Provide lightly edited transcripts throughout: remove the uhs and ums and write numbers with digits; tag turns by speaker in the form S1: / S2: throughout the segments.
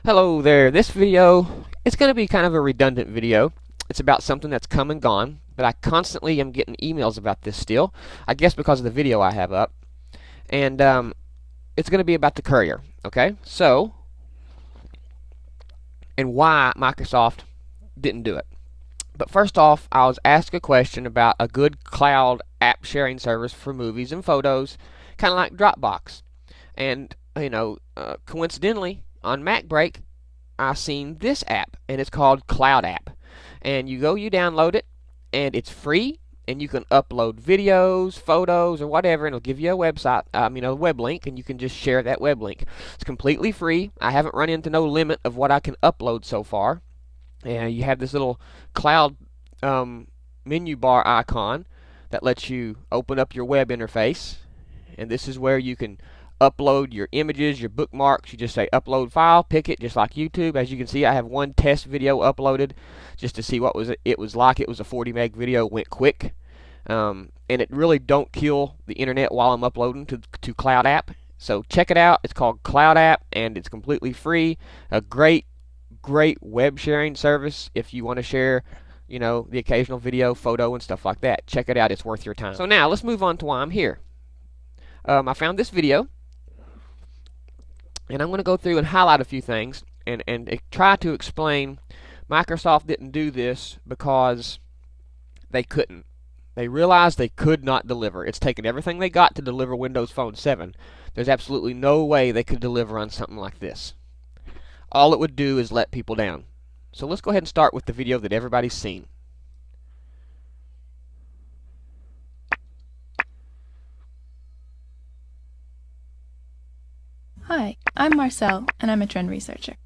S1: Hello there. This video, it's going to be kind of a redundant video. It's about something that's come and gone, but I constantly am getting emails about this still. I guess because of the video I have up. And it's going to be about the Courier. Okay? So, and why Microsoft didn't do it. But first off, I was asked a question about a good cloud app sharing service for movies and photos, kind of like Dropbox. And, coincidentally, on MacBreak, I seen this app, and it's called Cloud App. And you download it, and it's free, and you can upload videos, photos, or whatever, and it'll give you a website, a web link, and you can just share that web link. It's completely free. I haven't run into no limit of what I can upload so far. And you have this little cloud menu bar icon that lets you open up your web interface, and this is where you can upload your images, your bookmarks. You just say upload file, pick it, just like YouTube. As you can see, I have one test video uploaded just to see what it was like. It was a 40 meg video, went quick, and it really don't kill the internet while I'm uploading to Cloud App. So check it out. It's called Cloud App, and it's completely free. A great web sharing service if you want to share the occasional video, photo, and stuff like that. Check it out. It's worth your time. So now let's move on to why I'm here. I found this video, and I'm going to go through and highlight a few things and try to explain Microsoft didn't do this because they couldn't. They realized they could not deliver. It's taken everything they got to deliver Windows Phone 7. There's absolutely no way they could deliver on something like this. All it would do is let people down. So let's go ahead and start with the video that everybody's seen.
S2: Hi, I'm Marcel, and I'm a trend researcher.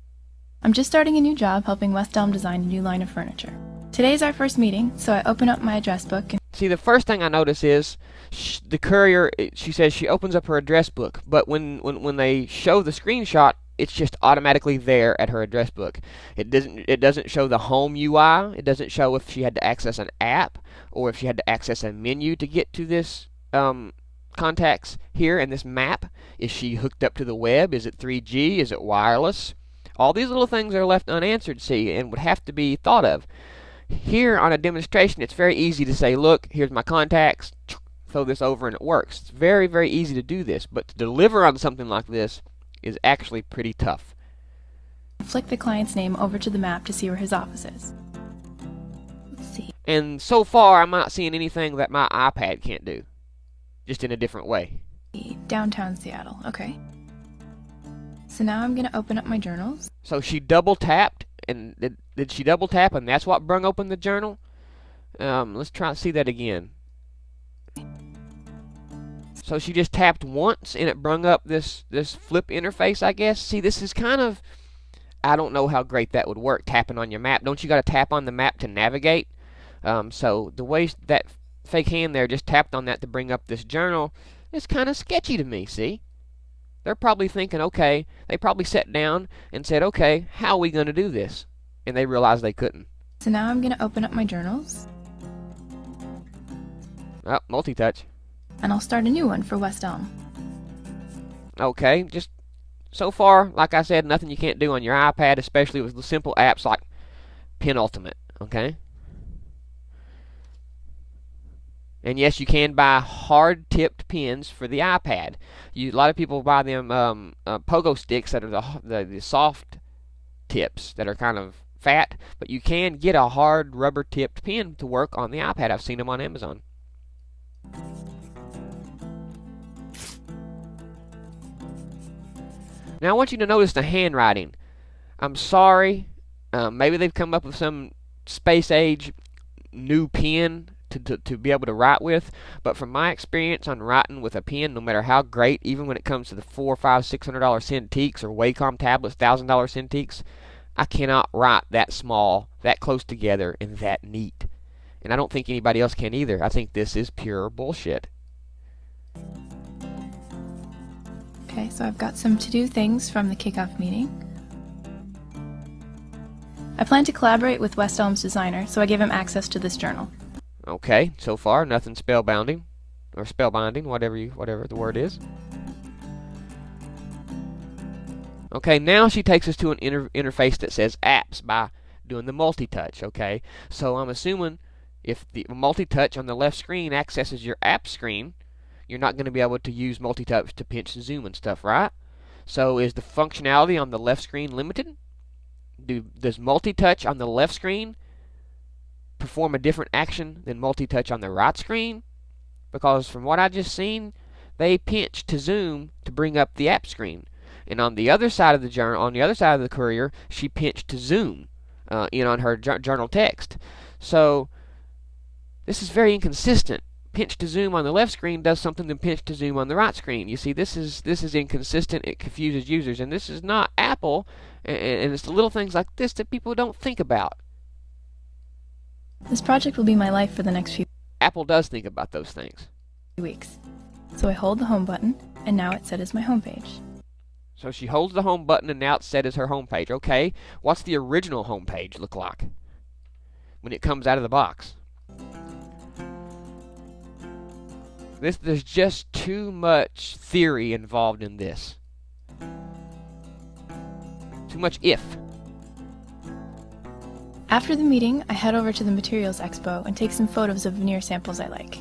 S2: I'm just starting a new job helping West Elm design a new line of furniture. Today's our first meeting, so I open up my address book and
S1: see, the first thing I notice is the Courier, she says she opens up her address book, but when they show the screenshot, it's just automatically there at her address book. It doesn't show the home UI. It doesn't show if she had to access an app or if she had to access a menu to get to this contacts here in this map. Is she hooked up to the web? Is it 3G? Is it wireless? All these little things are left unanswered, see, and would have to be thought of. Here on a demonstration, it's very easy to say, look, here's my contacts, throw this over and it works. It's very, very easy to do this, but to deliver on something like this is actually pretty tough.
S2: flick the client's name over to the map to see where his office is. Let's see.
S1: And so far, I'm not seeing anything that my iPad can't do, just in a different way.
S2: Downtown Seattle, okay. So now I'm going to open up my journals.
S1: So she double tapped, and did she double tap, and that's what brung open the journal? Let's try to see that again. So she just tapped once, and it brung up this flip interface, I guess. See, this is kind of, I don't know how great that would work, tapping on your map. Don't you got to tap on the map to navigate? So the way that fake hand there just tapped on that to bring up this journal is kind of sketchy to me, see? They're probably thinking, okay, they probably sat down and said, okay, how are we going to do this? And they realized they couldn't.
S2: So now I'm going to open up my journals.
S1: Oh, multi-touch.
S2: And I'll start a new one for West Elm.
S1: Okay, just so far, like I said, nothing you can't do on your iPad, especially with the simple apps like Penultimate, okay? And yes, you can buy hard-tipped pens for the iPad. A lot of people buy them pogo sticks that are the soft tips that are kind of fat, but you can get a hard rubber-tipped pen to work on the iPad. I've seen them on Amazon. Now I want you to notice the handwriting. I'm sorry, maybe they've come up with some space-age new pen to be able to write with, but from my experience on writing with a pen, no matter how great, even when it comes to the $400, $500, $600 Cintiqs or Wacom tablets, $1,000 Cintiqs, I cannot write that small, that close together, and that neat. And I don't think anybody else can either. I think this is pure bullshit.
S2: Okay, so I've got some to-do things from the kickoff meeting. I plan to collaborate with West Elm's designer, so I give him access to this journal.
S1: Okay, so far nothing spellbinding or spellbinding, whatever the word is. Okay, now she takes us to an interface that says apps by doing the multi-touch. Okay, so I'm assuming if the multi-touch on the left screen accesses your app screen, you're not going to be able to use multi-touch to pinch and zoom and stuff, right? So is the functionality on the left screen limited? Does multi-touch on the left screen perform a different action than multi-touch on the right screen? Because from what I just seen, they pinch to zoom to bring up the app screen, and on the other side of the journal, on the other side of the Courier, she pinched to zoom in on her journal text. So this is very inconsistent. Pinch to zoom on the left screen does something than pinch to zoom on the right screen. You see, this is inconsistent. It confuses users, and this is not Apple. And it's the little things like this that people don't think about.
S2: This project will be my life for the next few
S1: Apple does think about those things.
S2: weeks. So I hold the home button, and now it's set as my home page.
S1: So she holds the home button, and now it's set as her home page. Okay, what's the original home page look like when it comes out of the box? There's just too much theory involved in this. Too much if.
S2: After the meeting, I head over to the Materials Expo and take some photos of veneer samples I like.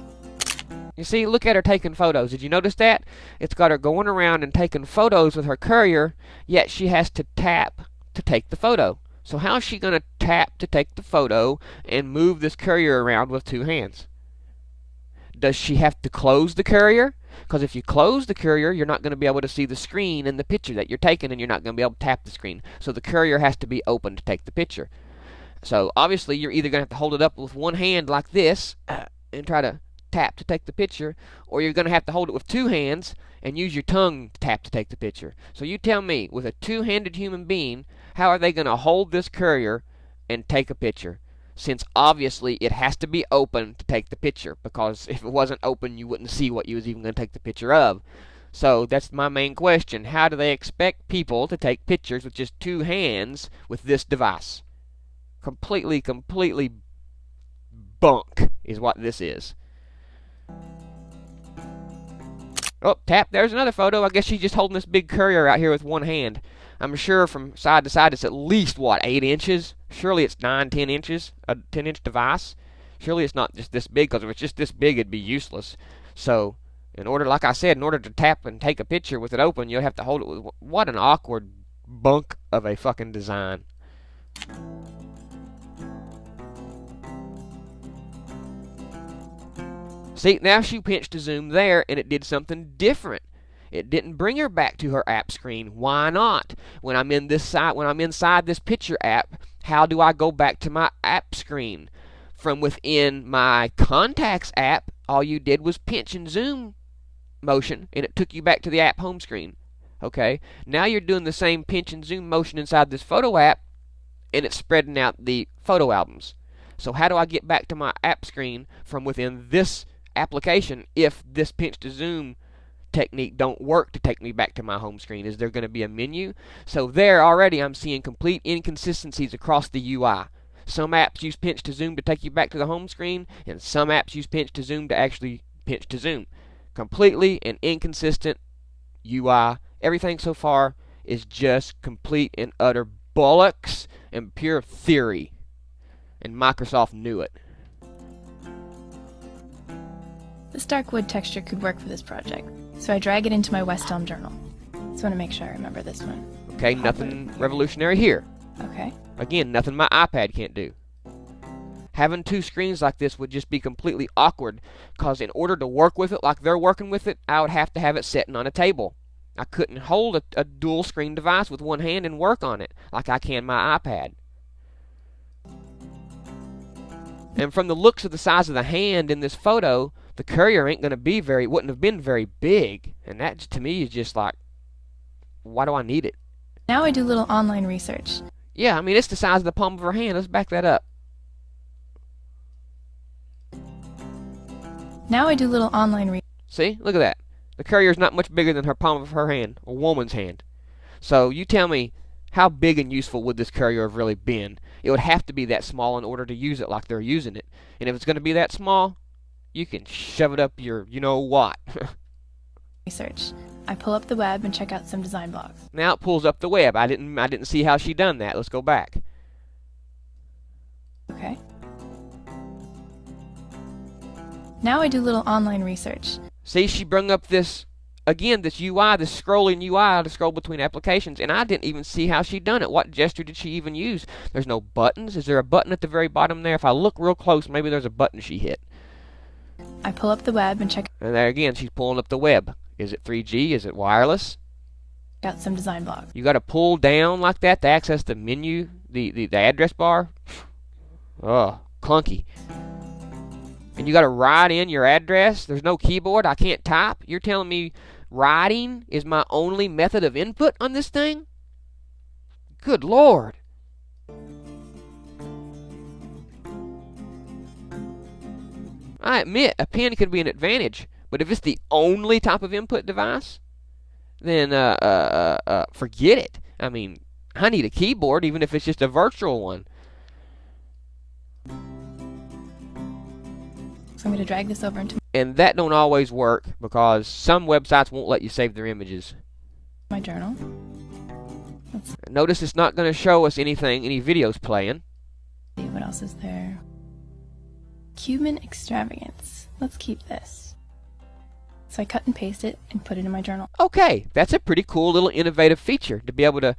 S1: You see, look at her taking photos. Did you notice that? It's got her going around and taking photos with her Courier, yet she has to tap to take the photo. So how is she going to tap to take the photo and move this Courier around with two hands? Does she have to close the Courier? Because if you close the Courier, you're not going to be able to see the screen and the picture that you're taking, and you're not going to be able to tap the screen. So the Courier has to be open to take the picture. So obviously you're either going to have to hold it up with one hand like this and try to tap to take the picture, or you're going to have to hold it with two hands and use your tongue to tap to take the picture. So you tell me, with a two-handed human being, how are they going to hold this Courier and take a picture? Since obviously it has to be open to take the picture, because if it wasn't open you wouldn't see what you was even going to take the picture of. So that's my main question. How do they expect people to take pictures with just two hands with this device? Completely bunk is what this is. Oh, tap, there's another photo. I guess she's just holding this big Courier out here with one hand. I'm sure from side to side it's at least, what, 8 inches? Surely it's 9, 10 inches, a 10-inch device. Surely it's not just this big, because if it's just this big, it'd be useless. So, in order, like I said, in order to tap and take a picture with it open, you'll have to hold it with, what an awkward bunk of a fucking design. See, now she pinched to zoom there, and it did something different. It didn't bring her back to her app screen. Why not? When I'm inside this picture app, how do I go back to my app screen? From within my contacts app, all you did was pinch and zoom motion, and it took you back to the app home screen. Okay? Now you're doing the same pinch and zoom motion inside this photo app, and it's spreading out the photo albums. So how do I get back to my app screen from within this application if this pinch to zoom technique don't work to take me back to my home screen? Is there going to be a menu? So there already I'm seeing complete inconsistencies across the UI. Some apps use pinch to zoom to take you back to the home screen, and some apps use pinch to zoom to actually pinch to zoom. Completely and inconsistent UI. Everything so far is just complete and utter bollocks and pure theory. And Microsoft knew it.
S2: This dark wood texture could work for this project, so I drag it into my West Elm journal. Just want to make sure I remember this one.
S1: Okay, nothing revolutionary here.
S2: Okay.
S1: Again, nothing my iPad can't do. Having two screens like this would just be completely awkward, because in order to work with it like they're working with it, I would have to have it sitting on a table. I couldn't hold a dual screen device with one hand and work on it like I can my iPad. And from the looks of the size of the hand in this photo, the Courier wouldn't have been very big. And that, to me, is just like, why do I need it?
S2: Now I do little online research.
S1: Yeah, I mean, it's the size of the palm of her hand. Let's back that up.
S2: Now I do little online research.
S1: See? Look at that. The Courier's not much bigger than her palm of her hand, a woman's hand. So you tell me, how big and useful would this Courier have really been? It would have to be that small in order to use it like they're using it. And if it's going to be that small, you can shove it up your you-know-what.
S2: Research. I pull up the web and check out some design blogs.
S1: Now it pulls up the web. I didn't see how she done that. Let's go back.
S2: Okay. Now I do a little online research.
S1: See, she brung up this, again, this UI, this scrolling UI to scroll between applications, and I didn't even see how she done it. What gesture did she even use? There's no buttons. Is there a button at the very bottom there? If I look real close, maybe there's a button she hit.
S2: I pull up the web and check
S1: And there again, she's pulling up the web. Is it 3G? Is it wireless?
S2: out some design blogs.
S1: You got to pull down like that to access the menu, the address bar. Oh, clunky. And you got to write in your address. There's no keyboard. I can't type. You're telling me writing is my only method of input on this thing? Good Lord. I admit a pen could be an advantage, but if it's the only type of input device, then forget it. I mean, I need a keyboard, even if it's just a virtual one.
S2: So I'm going to drag this over into
S1: And that don't always work because some websites won't let you save their images.
S2: my journal.
S1: Notice it's not going to show us anything, any videos playing.
S2: See what else is there. Cumin extravagance. Let's keep this. So I cut and paste it and put it in my journal.
S1: Okay, that's a pretty cool little innovative feature to be able to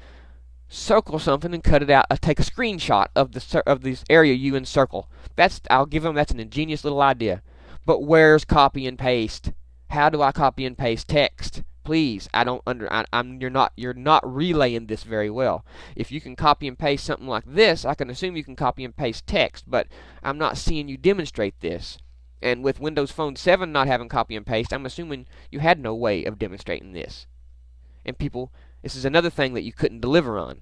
S1: circle something and cut it out. Take a screenshot of this area you encircle. I'll give them that's an ingenious little idea. But where's copy and paste? How do I copy and paste text? Please, you're not relaying this very well. If you can copy and paste something like this, I can assume you can copy and paste text, but I'm not seeing you demonstrate this. And with Windows Phone 7 not having copy and paste, I'm assuming you had no way of demonstrating this. And people, this is another thing that you couldn't deliver on.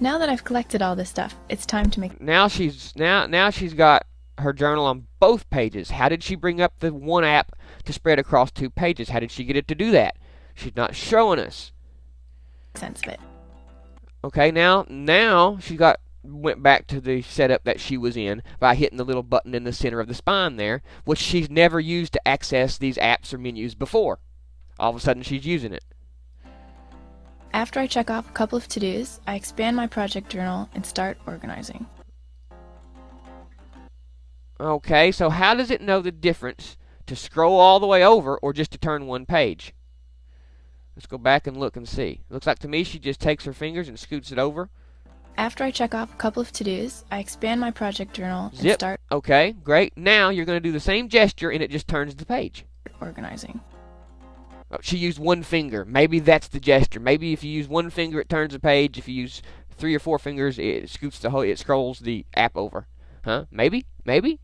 S2: Now that I've collected all this stuff, it's time to make...
S1: Now she's got her journal on both pages. How did she bring up the one app to spread across 2 pages? How did she get it to do that? She's not showing us.
S2: sense of it.
S1: Okay, now she went back to the setup that she was in by hitting the little button in the center of the spine there, which she's never used to access these apps or menus before. All of a sudden she's using it.
S2: After I check off a couple of to-dos, I expand my project journal and start organizing.
S1: Okay, so how does it know the difference to scroll all the way over or just to turn one page? Let's go back and look and see. Looks like to me she just takes her fingers and scoots it over.
S2: After I check off a couple of to-dos, I expand my project journal and
S1: Zip.
S2: start
S1: Okay, great. Now you're going to do the same gesture and it just turns the page.
S2: organizing.
S1: Oh, she used one finger. Maybe that's the gesture. Maybe if you use one finger it turns the page. If you use 3 or 4 fingers it scrolls the app over. Huh? Maybe? Maybe?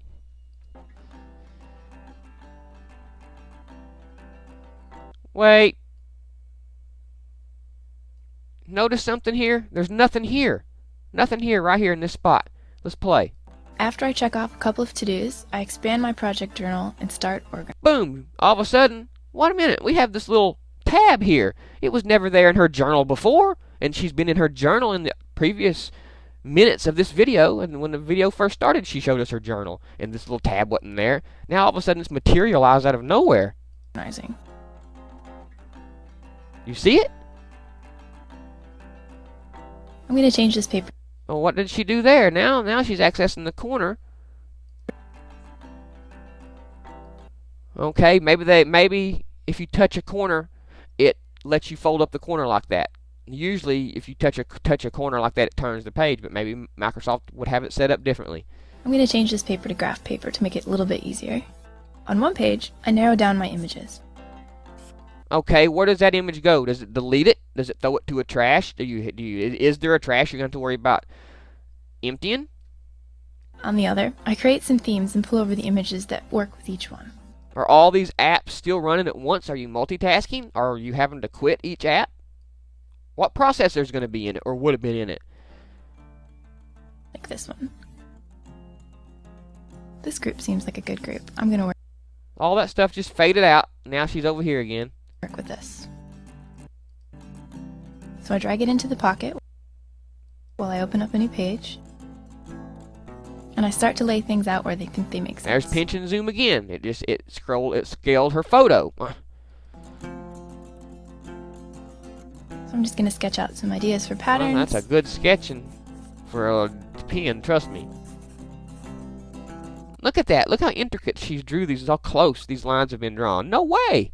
S1: Wait. Notice something here? There's nothing here. Nothing here, right here in this spot. Let's play.
S2: After I check off a couple of to-dos, I expand my project journal and start organizing.
S1: Boom! All of a sudden, wait a minute, we have this little tab here. It was never there in her journal before, and she's been in her journal in the previous minutes of this video, and when the video first started she showed us her journal, and this little tab wasn't there. Now all of a sudden it's materialized out of nowhere.
S2: Organizing.
S1: You see it?
S2: I'm going to change this paper.
S1: Well, what did she do there? Now she's accessing the corner. Okay, maybe if you touch a corner, it lets you fold up the corner like that. Usually, if you touch a corner like that, it turns the page. But maybe Microsoft would have it set up differently.
S2: I'm going to change this paper to graph paper to make it a little bit easier. On one page, I narrow down my images.
S1: Okay, where does that image go? Does it delete it? Does it throw it to a trash? Is there a trash you're going to have to worry about emptying?
S2: On the other, I create some themes and pull over the images that work with each one.
S1: Are all these apps still running at once? Are you multitasking? Or are you having to quit each app? What processor is going to be in it, or would have been in it?
S2: Like this one. This group seems like a good group. I'm going to
S1: All that stuff just faded out. Now she's over here again.
S2: work with this. So I drag it into the pocket while I open up a new page. and I start to lay things out where they think they make sense.
S1: There's pinch and zoom again. It scaled her photo.
S2: So I'm just gonna sketch out some ideas for patterns.
S1: Well, that's a good sketching for a pen, trust me. Look at that. Look how intricate she drew these. How close these lines have been drawn. No way.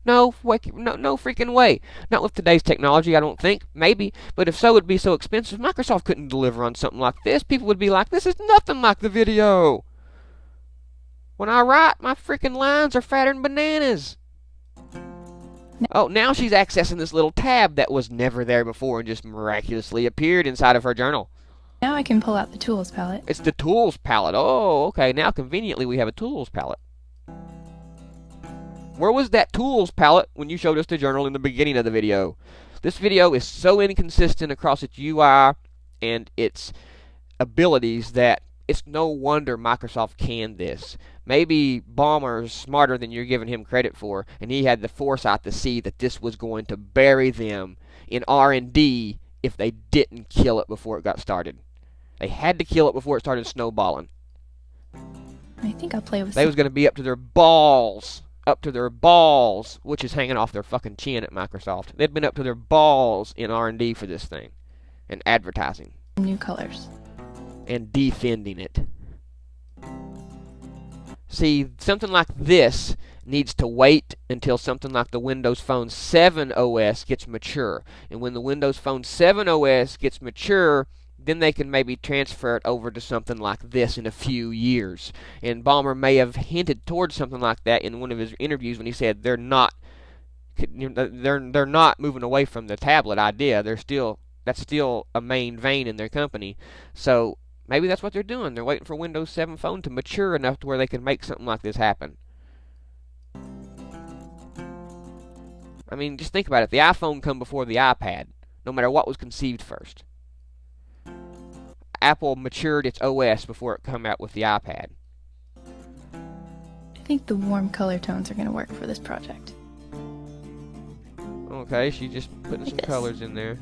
S1: No freaking way. Not with today's technology, I don't think. Maybe. But if so, it would be so expensive. Microsoft couldn't deliver on something like this. People would be like, this is nothing like the video. When I write, my freaking lines are fatter than bananas. Oh, now she's accessing this little tab that was never there before and just miraculously appeared inside of her journal.
S2: Now I can pull out the tools palette.
S1: It's the tools palette. Oh, okay. Now conveniently we have a tools palette. Where was that tools palette when you showed us the journal in the beginning of the video? This video is so inconsistent across its UI and its abilities that it's no wonder Microsoft canned this. Maybe Ballmer's smarter than you're giving him credit for, and he had the foresight to see that this was going to bury them in R&D if they didn't kill it before it got started. They had to kill it before it started snowballing.
S2: I think I'll play with
S1: They was going to be up to their balls. Up to their balls, which is hanging off their fucking chin at Microsoft. They'd been up to their balls in R&D for this thing. And advertising.
S2: new colors.
S1: And defending it. See, something like this needs to wait until something like the Windows Phone 7 OS gets mature. And when the Windows Phone 7 OS gets mature, then they can maybe transfer it over to something like this in a few years. And Ballmer may have hinted towards something like that in one of his interviews when he said they're not moving away from the tablet idea. That's still a main vein in their company. So maybe that's what they're doing. They're waiting for Windows 7 Phone to mature enough to where they can make something like this happen. I mean, just think about it. The iPhone come before the iPad, no matter what was conceived first. Apple matured its OS before it come out with the iPad.
S2: I think the warm color tones are going to work for this project.
S1: Okay, she's just putting some colors in there.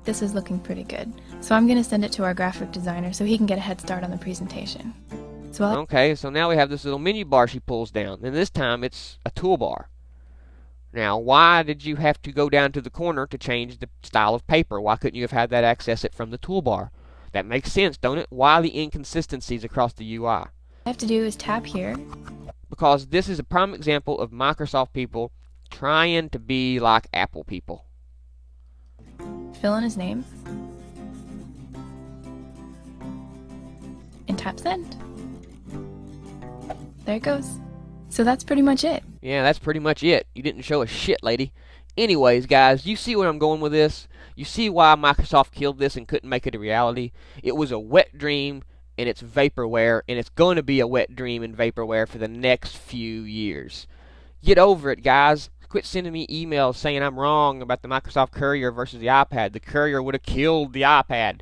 S2: This is looking pretty good. So I'm going to send it to our graphic designer so he can get a head start on the presentation.
S1: Okay, so now we have this little menu bar she pulls down, and this time it's a toolbar. Now, why did you have to go down to the corner to change the style of paper? Why couldn't you have had that access it from the toolbar? That makes sense, don't it? Why the inconsistencies across the UI?
S2: All I have to do is tap here.
S1: Because this is a prime example of Microsoft people trying to be like Apple people.
S2: Fill in his name. And tap send. There it goes. So that's pretty much it.
S1: Yeah, that's pretty much it. You didn't show a shit, lady. Anyways, guys, you see where I'm going with this? You see why Microsoft killed this and couldn't make it a reality? It was a wet dream, and it's vaporware, and it's going to be a wet dream and vaporware for the next few years. Get over it, guys. Quit sending me emails saying I'm wrong about the Microsoft Courier versus the iPad. The Courier would have killed the iPad.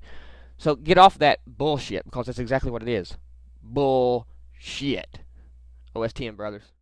S1: So get off that bullshit, because that's exactly what it is. Bullshit. OS 10, brothers.